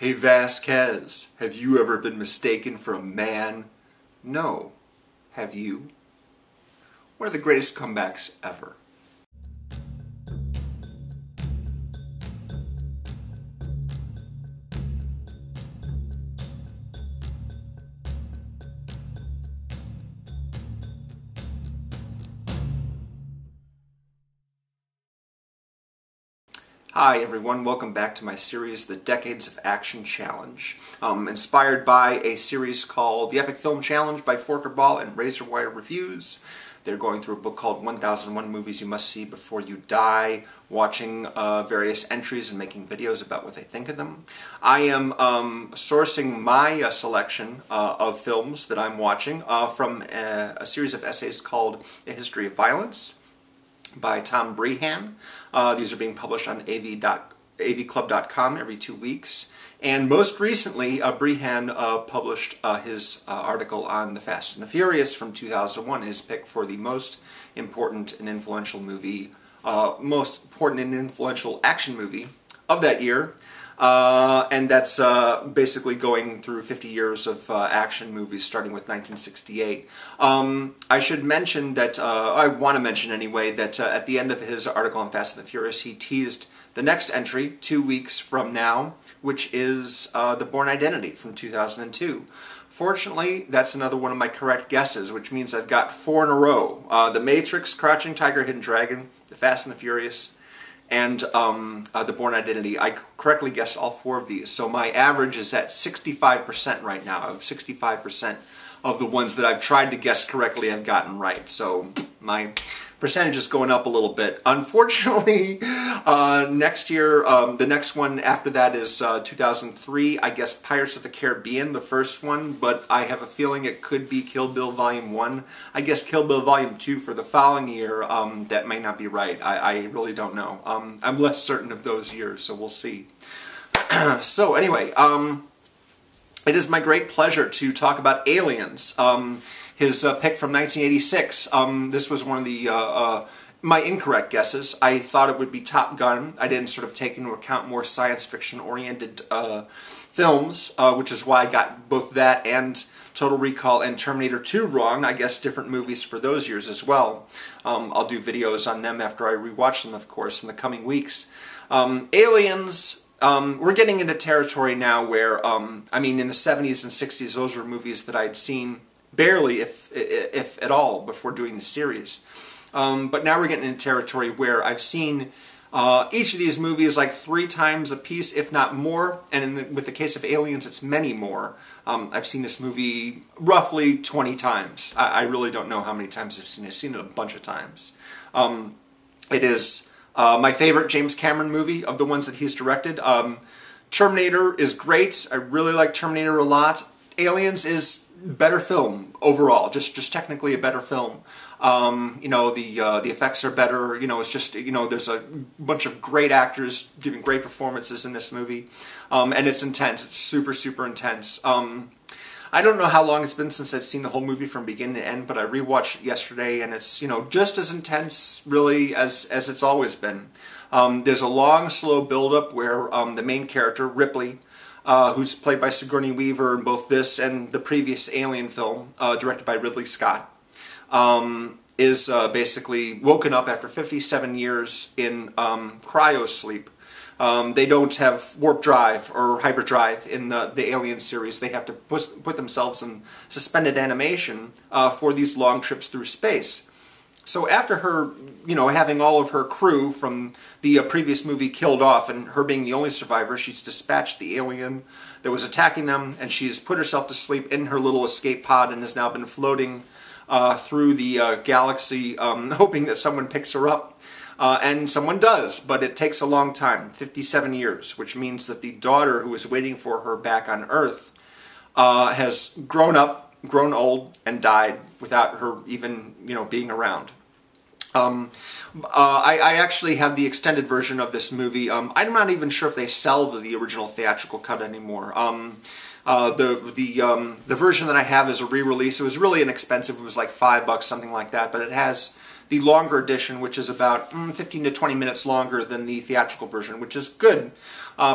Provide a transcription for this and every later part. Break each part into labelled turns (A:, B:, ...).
A: Hey Vasquez, have you ever been mistaken for a man? No. Have you? One of the greatest comebacks ever. Hi everyone, welcome back to my series, The Decades of Action Challenge. Inspired by a series called The Epic Film Challenge by Forker Ball and Razorwire Reviews. They're going through a book called 1001 Movies You Must See Before You Die, watching various entries and making videos about what they think of them. I am sourcing my selection of films that I'm watching from a series of essays called A History of Violence by Tom Breihan. These are being published on avclub.com every 2 weeks. And most recently, Breihan published his article on The Fast and the Furious from 2001, his pick for the most important and influential movie, most important and influential action movie of that year. And that's basically going through 50 years of action movies, starting with 1968. I should mention that, I want to mention anyway, that at the end of his article on Fast and the Furious, he teased the next entry, 2 weeks from now, which is The Bourne Identity from 2002. Fortunately, that's another one of my correct guesses, which means I've got 4 in a row. The Matrix, Crouching Tiger, Hidden Dragon, The Fast and the Furious, and The Bourne Identity. I correctly guessed all 4 of these, so my average is at 65% right now. Of 65% of the ones that I've tried to guess correctly I've gotten right, so my percentage is going up a little bit. Unfortunately, next year, the next one after that is 2003, I guess Pirates of the Caribbean, the first one, but I have a feeling it could be Kill Bill Volume 1. I guess Kill Bill Volume 2 for the following year. That may not be right. I really don't know. I'm less certain of those years, so we'll see. So anyway, it is my great pleasure to talk about Aliens. His pick from 1986. This was one of the my incorrect guesses. I thought it would be Top Gun. I didn't sort of take into account more science fiction-oriented films, which is why I got both that and Total Recall and Terminator 2 wrong. I guess different movies for those years as well. I'll do videos on them after I rewatch them, of course, in the coming weeks. Aliens. We're getting into territory now where, I mean, in the 70s and 60s, those were movies that I'd seen barely, if at all, before doing the series. But now we're getting into territory where I've seen each of these movies like 3 times a piece, if not more, and with the case of Aliens, it's many more. I've seen this movie roughly 20 times. I really don't know how many times I've seen it. I've seen it a bunch of times. It is my favorite James Cameron movie of the ones that he's directed. Terminator is great. I really like Terminator a lot. Aliens is better film overall, just technically a better film. You know, the effects are better. You know, it's just, you know, there's a bunch of great actors giving great performances in this movie, and it's intense. It's super, super intense. I don't know how long it's been since I've seen the whole movie from beginning to end, but I rewatched it yesterday, and it's, you know, just as intense, really, as it's always been. There's a long, slow build-up where the main character, Ripley, who's played by Sigourney Weaver in both this and the previous Alien film, directed by Ridley Scott, is basically woken up after 57 years in cryosleep. They don't have warp drive or hyperdrive in the Alien series. They have to put themselves in suspended animation for these long trips through space. So after her, you know, having all of her crew from the previous movie killed off and her being the only survivor, she's dispatched the alien that was attacking them, and she's put herself to sleep in her little escape pod and has now been floating through the galaxy, hoping that someone picks her up. And someone does, but it takes a long time, 57 years, which means that the daughter who is waiting for her back on Earth has grown up, grown old, and died without her even, you know, being around. I actually have the extended version of this movie. I'm not even sure if they sell the original theatrical cut anymore. The version that I have is a re-release. It was really inexpensive. It was like $5, something like that, but it has the longer edition, which is about 15 to 20 minutes longer than the theatrical version, which is good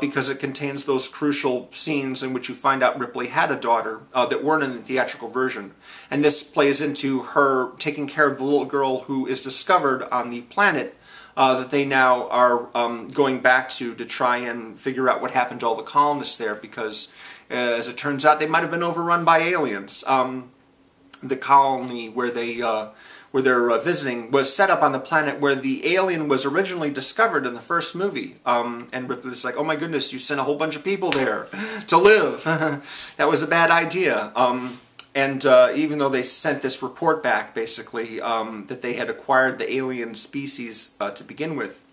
A: because it contains those crucial scenes in which you find out Ripley had a daughter that weren't in the theatrical version. And this plays into her taking care of the little girl who is discovered on the planet that they now are going back to try and figure out what happened to all the colonists there, because as it turns out, they might have been overrun by aliens. The colony where they're visiting was set up on the planet where the alien was originally discovered in the first movie. And Ripley's like, oh my goodness, you sent a whole bunch of people there to live. That was a bad idea. And even though they sent this report back, basically, that they had acquired the alien species to begin with,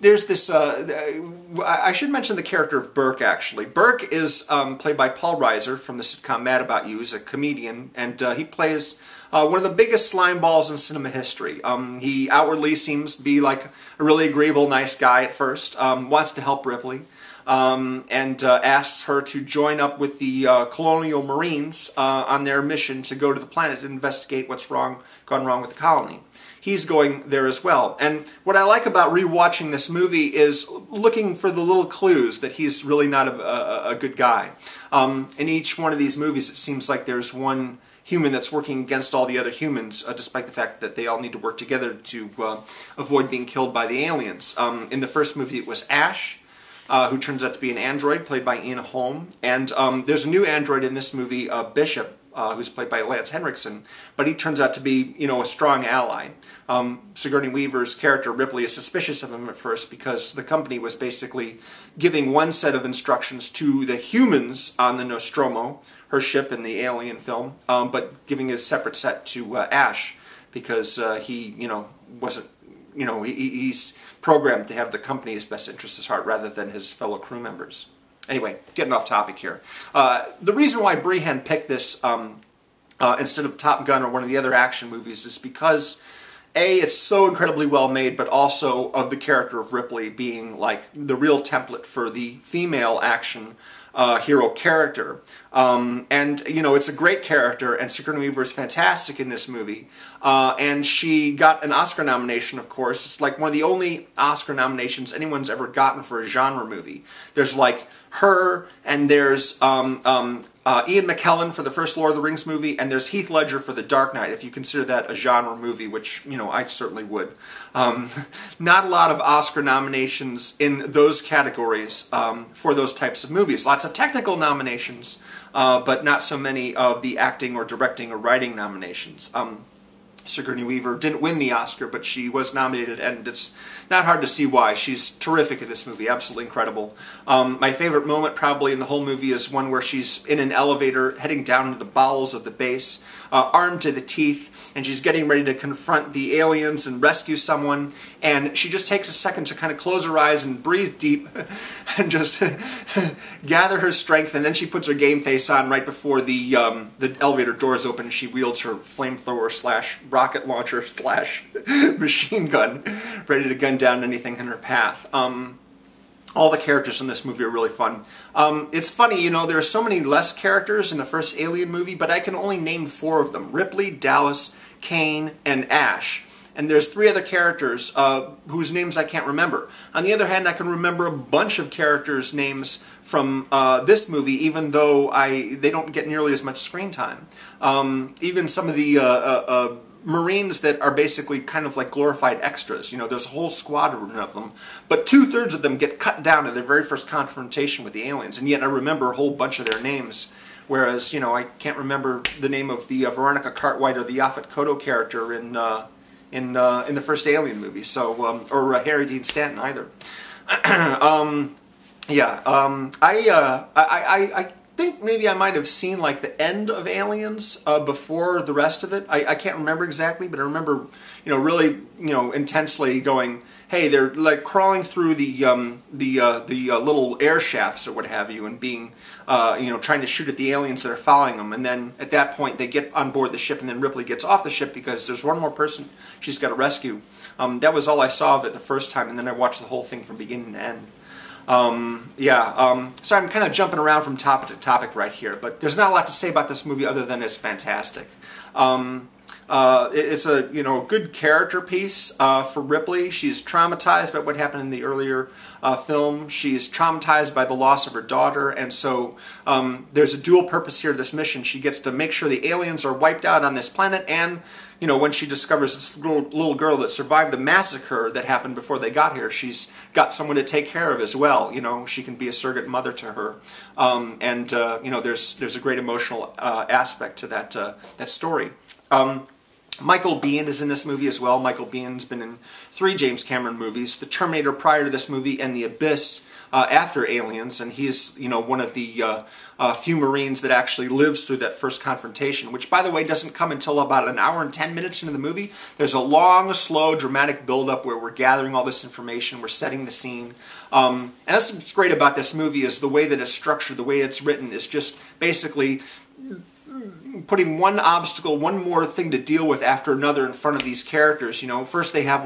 A: there's this, I should mention the character of Burke, actually. Burke is played by Paul Reiser from the sitcom Mad About You. He's a comedian, and he plays one of the biggest slime balls in cinema history. He outwardly seems to be like a really agreeable, nice guy at first, wants to help Ripley, and asks her to join up with the colonial marines on their mission to go to the planet and investigate what's gone wrong with the colony. He's going there as well. And what I like about rewatching this movie is looking for the little clues that he's really not a good guy. In each one of these movies, it seems like there's one human that's working against all the other humans, despite the fact that they all need to work together to avoid being killed by the aliens. In the first movie, it was Ash, who turns out to be an android, played by Ian Holm. And there's a new android in this movie, Bishop, who's played by Lance Henriksen, but he turns out to be, a strong ally. Sigourney Weaver's character, Ripley, is suspicious of him at first because the company was basically giving one set of instructions to the humans on the Nostromo, her ship in the Alien film, but giving a separate set to Ash because he, wasn't, he's programmed to have the company's best interests at heart rather than his fellow crew members. Anyway, getting off topic here. The reason why Breihan picked this instead of Top Gun or one of the other action movies is because, A, it's so incredibly well made, but also of the character of Ripley being like the real template for the female action hero character. And, it's a great character, and Sigourney Weaver is fantastic in this movie. And she got an Oscar nomination, of course. It's like one of the only Oscar nominations anyone's ever gotten for a genre movie. There's like her, and there's Ian McKellen for the first Lord of the Rings movie, and there's Heath Ledger for The Dark Knight, if you consider that a genre movie, which, I certainly would. Not a lot of Oscar nominations in those categories for those types of movies. Lots of technical nominations, but not so many of the acting or directing or writing nominations. Sigourney Weaver didn't win the Oscar, but she was nominated, and it's not hard to see why. She's terrific in this movie, absolutely incredible. My favorite moment probably in the whole movie is one where she's in an elevator heading down into the bowels of the base, armed to the teeth, and she's getting ready to confront the aliens and rescue someone, and she just takes a second to kind of close her eyes and breathe deep and just gather her strength, and then she puts her game face on right before the elevator doors open, and she wields her flamethrower / rocket launcher / machine gun, ready to gun down anything in her path. All the characters in this movie are really fun. It's funny, there are so many less characters in the first Alien movie, but I can only name 4 of them: Ripley, Dallas, Kane, and Ash. And there's 3 other characters whose names I can't remember. On the other hand, I can remember a bunch of characters' names from this movie, even though they don't get nearly as much screen time. Even some of the Marines that are basically kind of like glorified extras. There's a whole squadron of them, but 2/3 of them get cut down in their very first confrontation with the aliens, and yet I remember a whole bunch of their names, whereas, I can't remember the name of the Veronica Cartwright or the Yaphet Kotto character in the first Alien movie, so, or Harry Dean Stanton either. I think maybe I might have seen like the end of Aliens before the rest of it. I can't remember exactly, but I remember really intensely going, hey, they're like crawling through the little air shafts or what have you, and being trying to shoot at the aliens that are following them, and then at that point they get on board the ship, and then Ripley gets off the ship because there's one more person she's got to rescue. That was all I saw of it the first time, and then I watched the whole thing from beginning to end. So I'm kind of jumping around from topic to topic right here, but there's not a lot to say about this movie other than it's fantastic. It's a good character piece for Ripley. She's traumatized by what happened in the earlier film. She's traumatized by the loss of her daughter, and so there's a dual purpose here to this mission. She gets to make sure the aliens are wiped out on this planet, and when she discovers this little girl that survived the massacre that happened before they got here, she's got someone to take care of as well. She can be a surrogate mother to her, and there's a great emotional aspect to that story. Michael Biehn is in this movie as well. Michael Biehn's been in 3 James Cameron movies: The Terminator prior to this movie, and The Abyss after Aliens, and he's one of the few Marines that actually lives through that first confrontation, which, by the way, doesn't come until about an hour and 10 minutes into the movie. There's a long, slow, dramatic build-up where we're gathering all this information, we're setting the scene. And that's what's great about this movie, is the way that it's structured, the way it's written, is just basically putting one obstacle, one more thing to deal with after another in front of these characters. First they have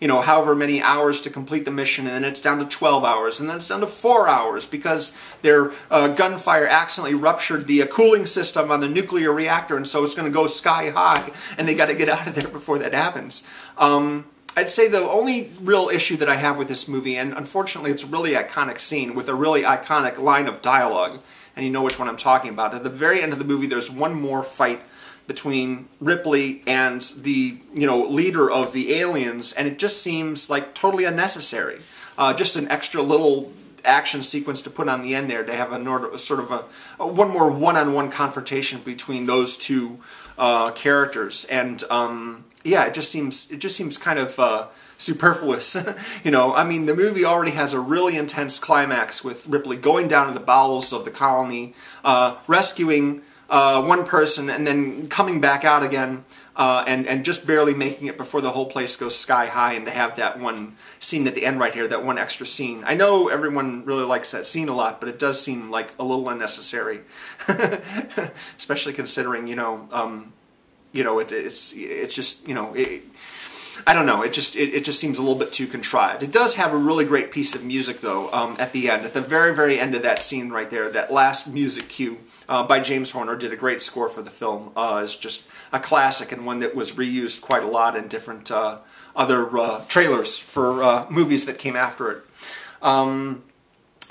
A: however many hours to complete the mission, and then it's down to 12 hours, and then it's down to 4 hours because their gunfire accidentally ruptured the cooling system on the nuclear reactor, and so it's going to go sky high, and they got to get out of there before that happens. I'd say the only real issue that I have with this movie, and unfortunately it's a really iconic scene with a really iconic line of dialogue, and you know which one I'm talking about. At the very end of the movie, there's one more fight between Ripley and the leader of the aliens, and it just seems like totally unnecessary. Just an extra little action sequence to put on the end there to have one more one-on-one confrontation between those two characters, and yeah, it just seems kind of superfluous. I mean, the movie already has a really intense climax with Ripley going down to the bowels of the colony, rescuing one person, and then coming back out again, and just barely making it before the whole place goes sky high, and to have that one scene at the end right here, that one extra scene. I know everyone really likes that scene a lot, but it does seem like a little unnecessary, especially considering, it's just, I don't know, it just seems a little bit too contrived. It does have a really great piece of music, though, at the end. At the very, very end of that scene right there, that last music cue by James Horner, did a great score for the film. It's just a classic, and one that was reused quite a lot in different other trailers for movies that came after it.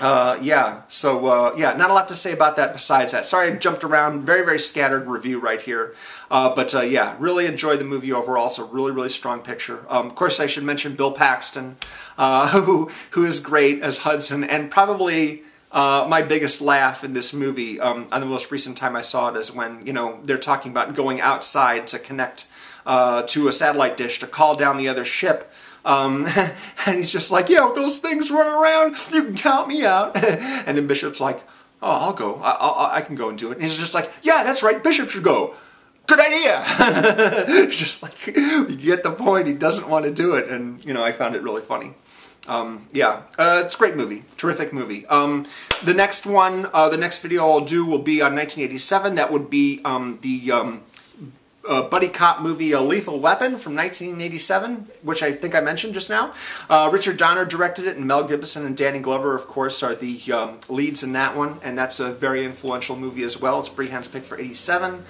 A: Yeah, not a lot to say about that besides that. Sorry I jumped around, very, very scattered review right here. But yeah, really enjoyed the movie overall. It's a really, really strong picture. Of course, I should mention Bill Paxton, who is great as Hudson, and probably my biggest laugh in this movie on the most recent time I saw it is when, they're talking about going outside to connect to a satellite dish to call down the other ship. And he's just like, with those things running around, you can count me out. And then Bishop's like, oh, I'll go. I can go and do it. And he's just like, yeah, that's right, Bishop should go. Good idea. Just like, you get the point, he doesn't want to do it. And, I found it really funny. It's a great movie. Terrific movie. The next one, the next video I'll do will be on 1987. That would be the buddy cop movie Lethal Weapon from 1987, which I think I mentioned just now. Richard Donner directed it, and Mel Gibson and Danny Glover, of course, are the leads in that one, and that's a very influential movie as well. It's Breihan's pick for 87.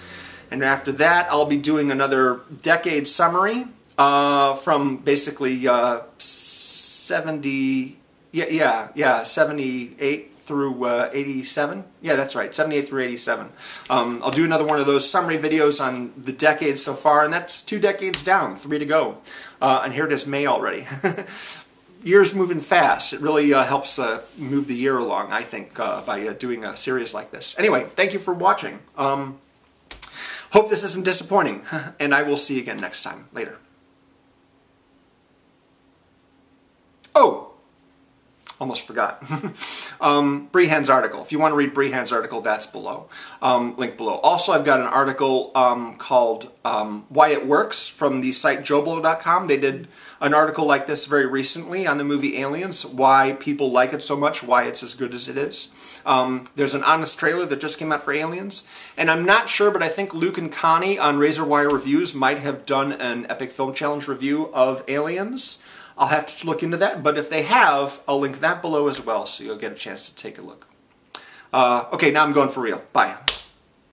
A: And after that, I'll be doing another decade summary from basically 78 through 87. Yeah, that's right, 78 through 87. I'll do another one of those summary videos on the decades so far, and that's 2 decades down, 3 to go. And here it is, May already. Year's moving fast. It really helps move the year along, I think, by doing a series like this. Anyway, thank you for watching. Hope this isn't disappointing, and I will see you again next time. Later. Oh! Almost forgot. Breihan's article. If you want to read Breihan's article, that's below. Link below. Also, I've got an article called Why It Works from the site joblo.com. They did an article like this very recently on the movie Aliens, why people like it so much, why it's as good as it is. There's an honest trailer that just came out for Aliens, and I'm not sure, but I think Luke and Connie on Razorwire Reviews might have done an Epic Film Challenge review of Aliens. I'll have to look into that, but if they have, I'll link that below as well, so you'll get a chance to take a look. Okay, now I'm going for real. Bye.